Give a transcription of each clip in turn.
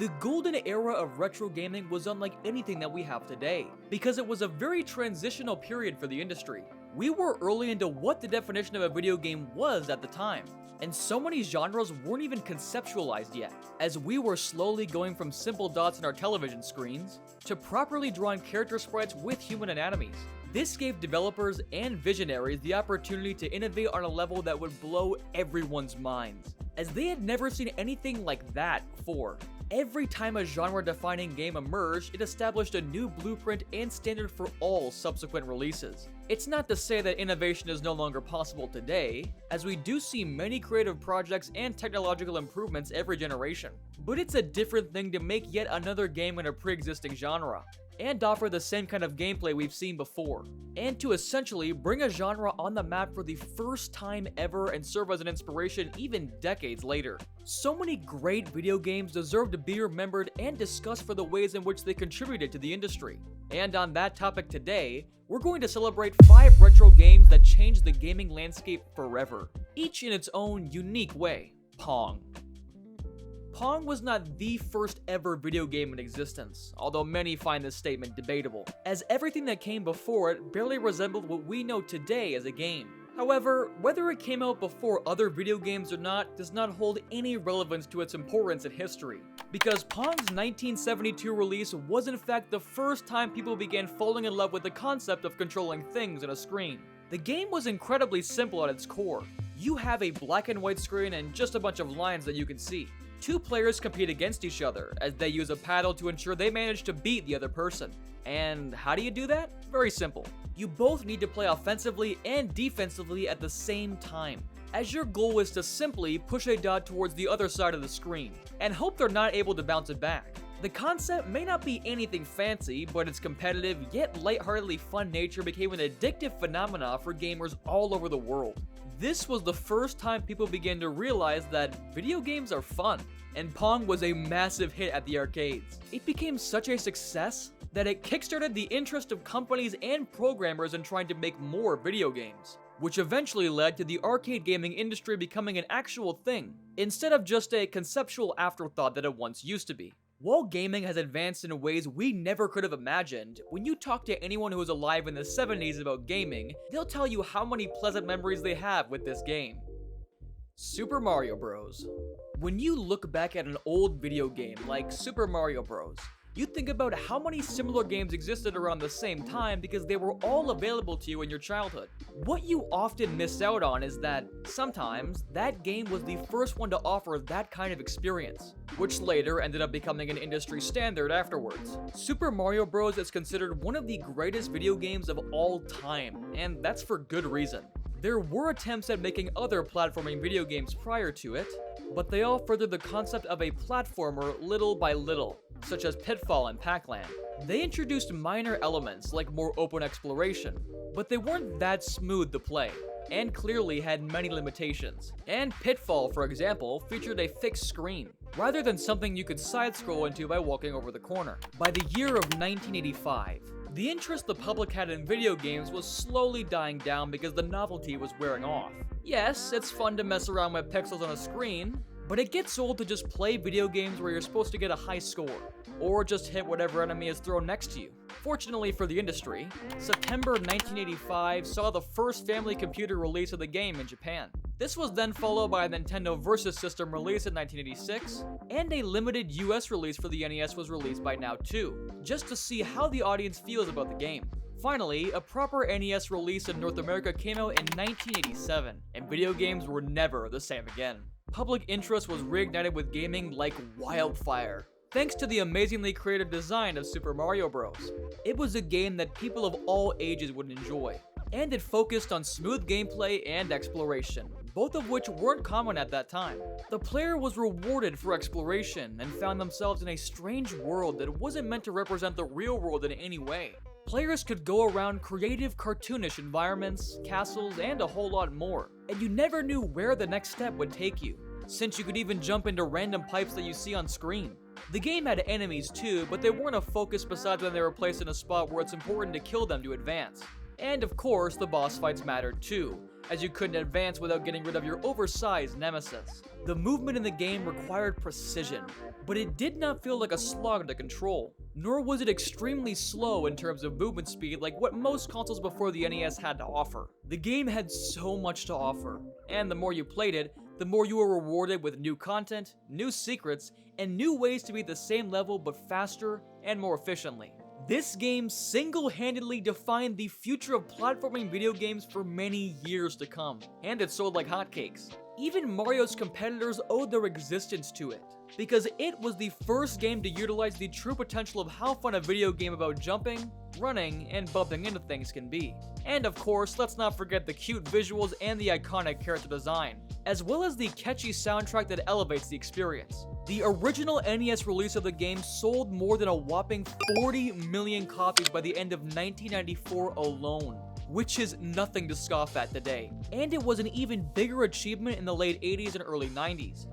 The golden era of retro gaming was unlike anything that we have today, because it was a very transitional period for the industry. We were early into what the definition of a video game was at the time, and so many genres weren't even conceptualized yet, as we were slowly going from simple dots on our television screens to properly drawing character sprites with human anatomies. This gave developers and visionaries the opportunity to innovate on a level that would blow everyone's minds, as they had never seen anything like that before. Every time a genre-defining game emerged, it established a new blueprint and standard for all subsequent releases. It's not to say that innovation is no longer possible today, as we do see many creative projects and technological improvements every generation. But it's a different thing to make yet another game in a pre-existing genre, and offer the same kind of gameplay we've seen before, and to essentially bring a genre on the map for the first time ever and serve as an inspiration even decades later. So many great video games deserve to be remembered and discussed for the ways in which they contributed to the industry. And on that topic today, we're going to celebrate 5 retro games that changed the gaming landscape forever, each in its own unique way. Pong. Pong was not the first ever video game in existence, although many find this statement debatable, as everything that came before it barely resembled what we know today as a game. However, whether it came out before other video games or not does not hold any relevance to its importance in history, because Pong's 1972 release was in fact the first time people began falling in love with the concept of controlling things on a screen. The game was incredibly simple at its core. You have a black and white screen and just a bunch of lines that you can see. 2 players compete against each other, as they use a paddle to ensure they manage to beat the other person. And how do you do that? Very simple. You both need to play offensively and defensively at the same time, as your goal is to simply push a dot towards the other side of the screen, and hope they're not able to bounce it back. The concept may not be anything fancy, but its competitive yet lightheartedly fun nature became an addictive phenomenon for gamers all over the world. This was the first time people began to realize that video games are fun, and Pong was a massive hit at the arcades. It became such a success that it kickstarted the interest of companies and programmers in trying to make more video games, which eventually led to the arcade gaming industry becoming an actual thing, instead of just a conceptual afterthought that it once used to be. While gaming has advanced in ways we never could have imagined, when you talk to anyone who was alive in the 70s about gaming, they'll tell you how many pleasant memories they have with this game. Super Mario Bros. When you look back at an old video game like Super Mario Bros., you think about how many similar games existed around the same time because they were all available to you in your childhood. What you often miss out on is that, sometimes, that game was the first one to offer that kind of experience, which later ended up becoming an industry standard afterwards. Super Mario Bros. Is considered one of the greatest video games of all time, and that's for good reason. There were attempts at making other platforming video games prior to it, but they all furthered the concept of a platformer little by little, such as Pitfall and Pac-Land. They introduced minor elements like more open exploration, but they weren't that smooth to play, and clearly had many limitations. And Pitfall, for example, featured a fixed screen, rather than something you could side-scroll into by walking over the corner. By the year of 1985, the interest the public had in video games was slowly dying down because the novelty was wearing off. Yes, it's fun to mess around with pixels on a screen, but it gets old to just play video games where you're supposed to get a high score, or just hit whatever enemy is thrown next to you. Fortunately for the industry, September 1985 saw the first family computer release of the game in Japan. This was then followed by a Nintendo Versus System release in 1986, and a limited US release for the NES was released by now too, just to see how the audience feels about the game. Finally, a proper NES release in North America came out in 1987, and video games were never the same again. Public interest was reignited with gaming like wildfire, thanks to the amazingly creative design of Super Mario Bros. It was a game that people of all ages would enjoy, and it focused on smooth gameplay and exploration, both of which weren't common at that time. The player was rewarded for exploration and found themselves in a strange world that wasn't meant to represent the real world in any way. Players could go around creative, cartoonish environments, castles, and a whole lot more, and you never knew where the next step would take you, since you could even jump into random pipes that you see on screen. The game had enemies too, but they weren't a focus besides when they were placed in a spot where it's important to kill them to advance. And of course, the boss fights mattered too, as you couldn't advance without getting rid of your oversized nemesis. The movement in the game required precision, but it did not feel like a slog to control, nor was it extremely slow in terms of movement speed like what most consoles before the NES had to offer. The game had so much to offer, and the more you played it, the more you were rewarded with new content, new secrets, and new ways to beat the same level but faster and more efficiently. This game single-handedly defined the future of platforming video games for many years to come, and it sold like hotcakes. Even Mario's competitors owed their existence to it, because it was the first game to utilize the true potential of how fun a video game about jumping, running, and bumping into things can be. And of course, let's not forget the cute visuals and the iconic character design, as well as the catchy soundtrack that elevates the experience. The original NES release of the game sold more than a whopping 40 million copies by the end of 1994 alone, which is nothing to scoff at today. And it was an even bigger achievement in the late 80s and early 90s.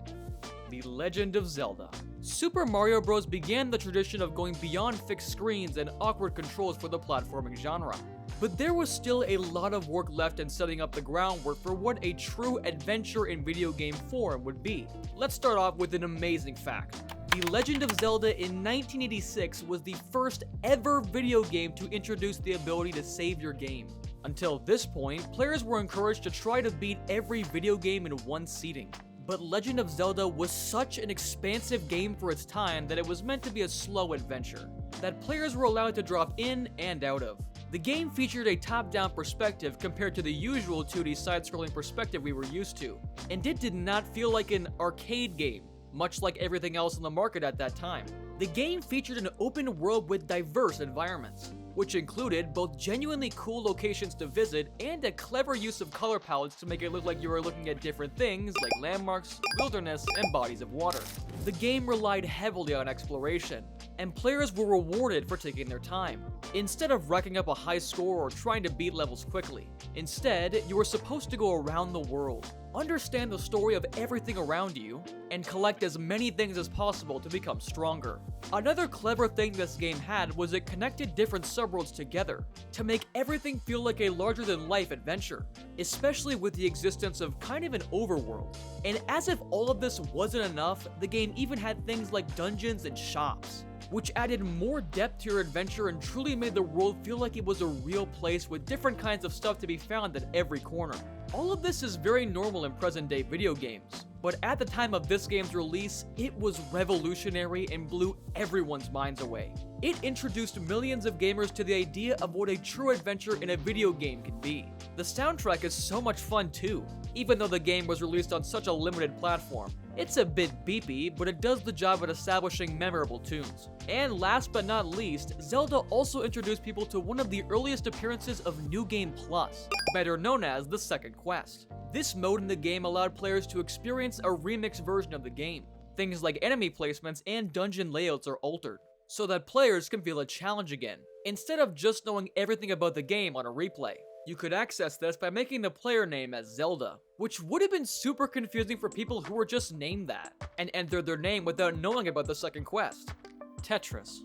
The Legend of Zelda. Super Mario Bros. Began the tradition of going beyond fixed screens and awkward controls for the platforming genre. But there was still a lot of work left in setting up the groundwork for what a true adventure in video game form would be. Let's start off with an amazing fact. The Legend of Zelda in 1986 was the first ever video game to introduce the ability to save your game. Until this point, players were encouraged to try to beat every video game in one seating. But Legend of Zelda was such an expansive game for its time that it was meant to be a slow adventure that players were allowed to drop in and out of. The game featured a top-down perspective compared to the usual 2D side-scrolling perspective we were used to, and it did not feel like an arcade game, much like everything else on the market at that time. The game featured an open world with diverse environments, which included both genuinely cool locations to visit and a clever use of color palettes to make it look like you were looking at different things like landmarks, wilderness, and bodies of water. The game relied heavily on exploration, and players were rewarded for taking their time. Instead of racking up a high score or trying to beat levels quickly, instead, you were supposed to go around the world, understand the story of everything around you, and collect as many things as possible to become stronger. Another clever thing this game had was it connected different subworlds together to make everything feel like a larger-than-life adventure, especially with the existence of kind of an overworld. And as if all of this wasn't enough, the game even had things like dungeons and shops, which added more depth to your adventure and truly made the world feel like it was a real place with different kinds of stuff to be found at every corner. All of this is very normal in present-day video games, but at the time of this game's release, it was revolutionary and blew everyone's minds away. It introduced millions of gamers to the idea of what a true adventure in a video game can be. The soundtrack is so much fun too, even though the game was released on such a limited platform. It's a bit beepy, but it does the job at establishing memorable tunes. And last but not least, Zelda also introduced people to one of the earliest appearances of New Game Plus, better known as the Second Quest. This mode in the game allowed players to experience a remixed version of the game. Things like enemy placements and dungeon layouts are altered, so that players can feel a challenge again, instead of just knowing everything about the game on a replay. You could access this by making the player name as Zelda, which would have been super confusing for people who were just named that, and entered their name without knowing about the second quest. Tetris.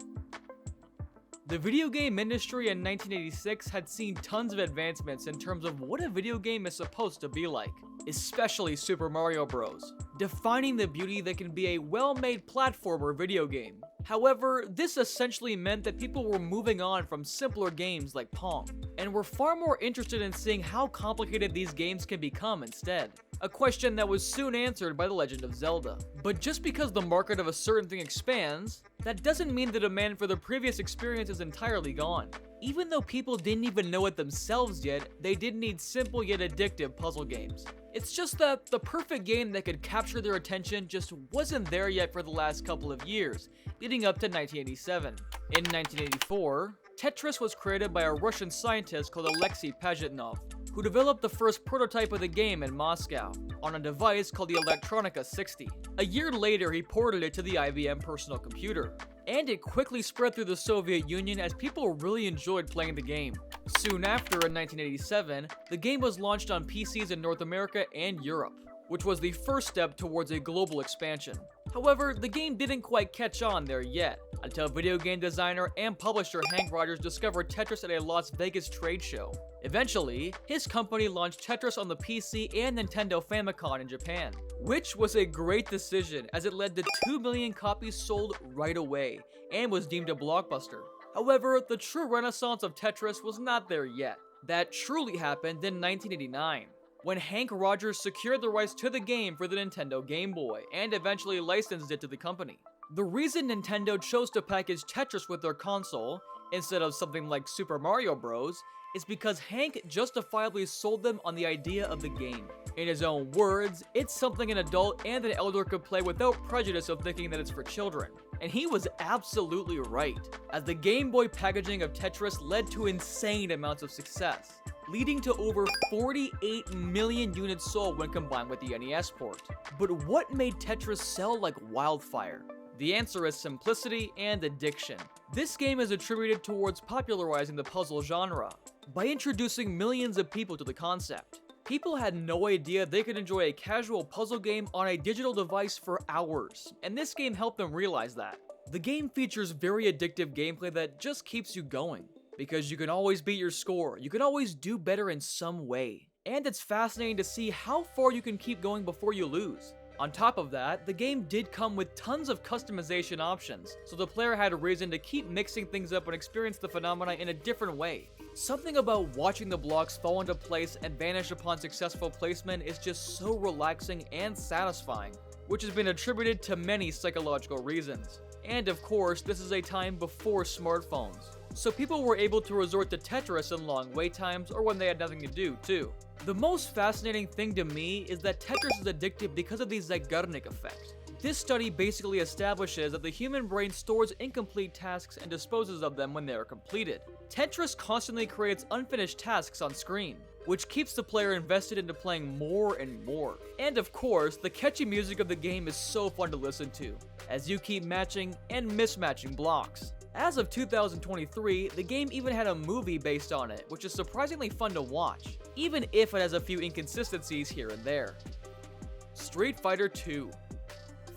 The video game industry in 1986 had seen tons of advancements in terms of what a video game is supposed to be like, especially Super Mario Bros., defining the beauty that can be a well-made platformer video game. However, this essentially meant that people were moving on from simpler games like Pong, and were far more interested in seeing how complicated these games can become instead. A question that was soon answered by The Legend of Zelda. But just because the market of a certain thing expands, that doesn't mean the demand for the previous experience is entirely gone. Even though people didn't even know it themselves yet, they did need simple yet addictive puzzle games. It's just that the perfect game that could capture their attention just wasn't there yet for the last couple of years, leading up to 1987. In 1984, Tetris was created by a Russian scientist called Alexei Pajitnov, who developed the first prototype of the game in Moscow, on a device called the Electronica 60. A year later, he ported it to the IBM personal computer, and it quickly spread through the Soviet Union as people really enjoyed playing the game. Soon after, in 1987, the game was launched on PCs in North America and Europe, which was the first step towards a global expansion. However, the game didn't quite catch on there yet, until video game designer and publisher Hank Rogers discovered Tetris at a Las Vegas trade show. Eventually, his company launched Tetris on the PC and Nintendo Famicom in Japan, which was a great decision as it led to 2 million copies sold right away and was deemed a blockbuster. However, the true renaissance of Tetris was not there yet. That truly happened in 1989, when Hank Rogers secured the rights to the game for the Nintendo Game Boy and eventually licensed it to the company. The reason Nintendo chose to package Tetris with their console, instead of something like Super Mario Bros., is because Hank justifiably sold them on the idea of the game. In his own words, it's something an adult and an elder could play without prejudice of thinking that it's for children. And he was absolutely right, as the Game Boy packaging of Tetris led to insane amounts of success, leading to over 48 million units sold when combined with the NES port. But what made Tetris sell like wildfire? The answer is simplicity and addiction. This game is attributed towards popularizing the puzzle genre by introducing millions of people to the concept. People had no idea they could enjoy a casual puzzle game on a digital device for hours, and this game helped them realize that. The game features very addictive gameplay that just keeps you going, because you can always beat your score, you can always do better in some way, and it's fascinating to see how far you can keep going before you lose. On top of that, the game did come with tons of customization options, so the player had a reason to keep mixing things up and experience the phenomena in a different way. Something about watching the blocks fall into place and vanish upon successful placement is just so relaxing and satisfying, which has been attributed to many psychological reasons. And of course, this is a time before smartphones, so people were able to resort to Tetris in long wait times or when they had nothing to do, too. The most fascinating thing to me is that Tetris is addictive because of the Zeigarnik effect. This study basically establishes that the human brain stores incomplete tasks and disposes of them when they are completed. Tetris constantly creates unfinished tasks on screen, which keeps the player invested into playing more and more. And of course, the catchy music of the game is so fun to listen to, as you keep matching and mismatching blocks. As of 2023, the game even had a movie based on it, which is surprisingly fun to watch, even if it has a few inconsistencies here and there. Street Fighter 2.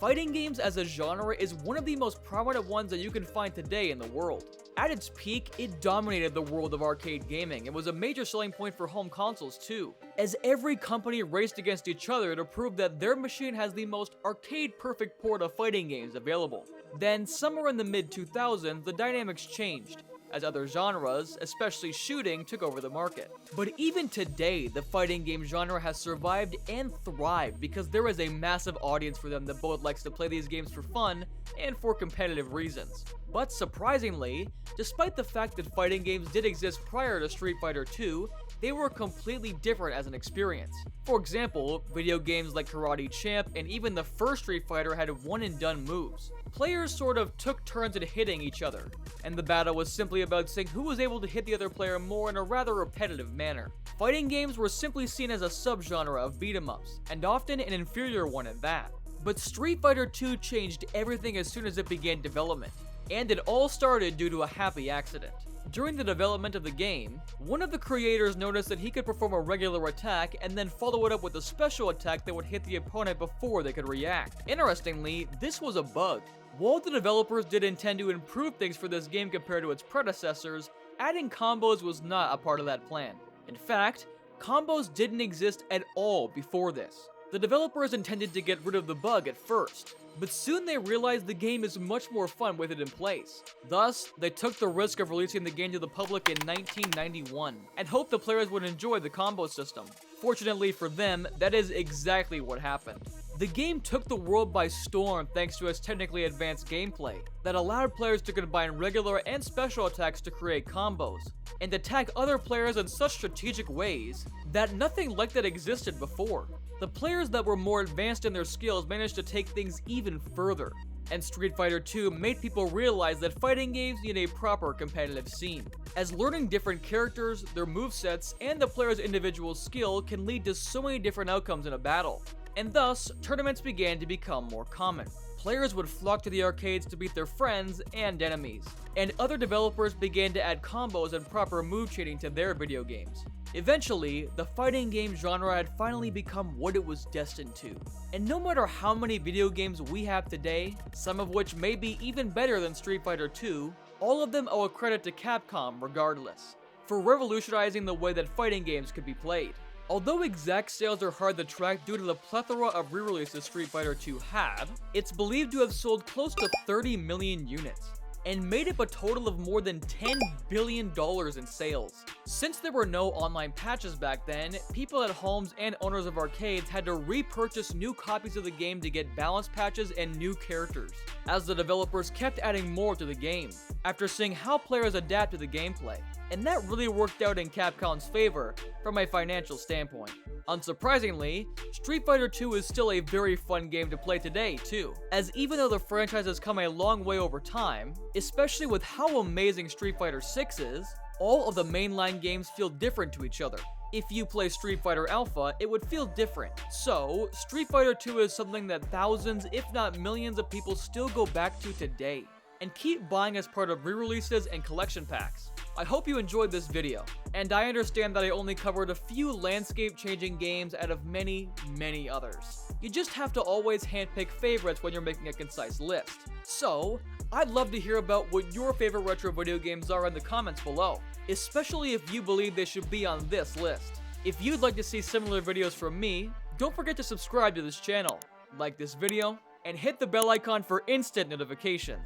Fighting games as a genre is one of the most prominent ones that you can find today in the world. At its peak, it dominated the world of arcade gaming and was a major selling point for home consoles too, as every company raced against each other to prove that their machine has the most arcade-perfect port of fighting games available. Then, somewhere in the mid-2000s, the dynamics changed, as other genres, especially shooting, took over the market. But even today, the fighting game genre has survived and thrived because there is a massive audience for them that both likes to play these games for fun and for competitive reasons. But surprisingly, despite the fact that fighting games did exist prior to Street Fighter 2, they were completely different as an experience. For example, video games like Karate Champ and even the first Street Fighter had one-and-done moves. Players sort of took turns at hitting each other, and the battle was simply about seeing who was able to hit the other player more in a rather repetitive manner. Fighting games were simply seen as a subgenre of beat-em-ups, and often an inferior one at that. But Street Fighter 2 changed everything as soon as it began development, and it all started due to a happy accident. During the development of the game, one of the creators noticed that he could perform a regular attack and then follow it up with a special attack that would hit the opponent before they could react. Interestingly, this was a bug. While the developers did intend to improve things for this game compared to its predecessors, adding combos was not a part of that plan. In fact, combos didn't exist at all before this. The developers intended to get rid of the bug at first, but soon they realized the game is much more fun with it in place. Thus, they took the risk of releasing the game to the public in 1991, and hoped the players would enjoy the combo system. Fortunately for them, that is exactly what happened. The game took the world by storm thanks to its technically advanced gameplay that allowed players to combine regular and special attacks to create combos, and attack other players in such strategic ways that nothing like that existed before. The players that were more advanced in their skills managed to take things even further, and Street Fighter 2 made people realize that fighting games need a proper competitive scene, as learning different characters, their movesets, and the player's individual skill can lead to so many different outcomes in a battle. And thus, tournaments began to become more common. Players would flock to the arcades to beat their friends and enemies, and other developers began to add combos and proper move chaining to their video games. Eventually, the fighting game genre had finally become what it was destined to. And no matter how many video games we have today, some of which may be even better than Street Fighter 2, all of them owe a credit to Capcom regardless, for revolutionizing the way that fighting games could be played. Although exact sales are hard to track due to the plethora of re-releases Street Fighter 2 had, it's believed to have sold close to 30 million units, and made up a total of more than $10 billion in sales. Since there were no online patches back then, people at homes and owners of arcades had to repurchase new copies of the game to get balance patches and new characters, as the developers kept adding more to the game, after seeing how players adapt to the gameplay. And that really worked out in Capcom's favor from a financial standpoint. Unsurprisingly, Street Fighter 2 is still a very fun game to play today too, as even though the franchise has come a long way over time, especially with how amazing Street Fighter 6 is, all of the mainline games feel different to each other. If you play Street Fighter Alpha, it would feel different. So, Street Fighter 2 is something that thousands, if not millions of people still go back to today, and keep buying as part of re-releases and collection packs. I hope you enjoyed this video, and I understand that I only covered a few landscape-changing games out of many, many others. You just have to always handpick favorites when you're making a concise list. So, I'd love to hear about what your favorite retro video games are in the comments below, especially if you believe they should be on this list. If you'd like to see similar videos from me, don't forget to subscribe to this channel, like this video, and hit the bell icon for instant notifications.